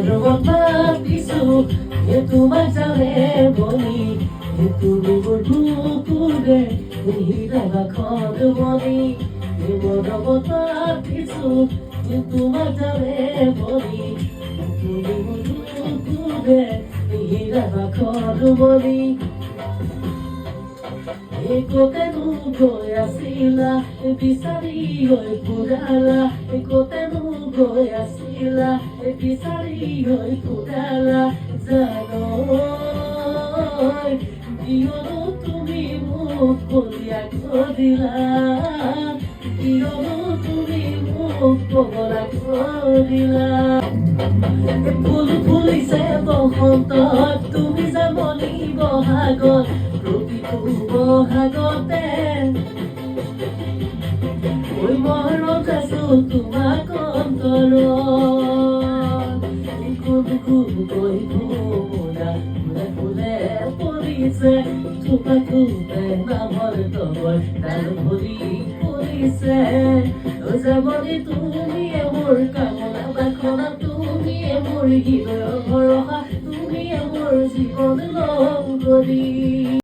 মৰমত মাতিছো তোমাক যালে বলি তুমি মোৰ বুকুৰে হীৰা বাখন বলি মৰমত মাতিছো তোমাক যালে বলি তুমি মোৰ বুকুৰে হীৰা বাখন বলি Ekotenu goya sila, episari oi pudala. Ekotenu goya sila, episari oi pudala. Zanoi, diyono tumi mukolia kodila. Diyono tumi mukolia kodila. Pulu pulise bohontot, tumi zamoni bohagot. বহাগতে ঐ মৰম আছো তোমাক অন্তৰত খুব খুব কৈ ফুলা ফুলে ফুলে পৰিছে থোপা থোপে নামৰ তবৰ তাল ভৰি পৰিছে যাবনি তুমিয়ে মোৰ কামনা বাসনা তুমিয়ে মোৰ হৃদয় ভৰসা তুমিয়ে মোৰ জীৱন লগ কৰি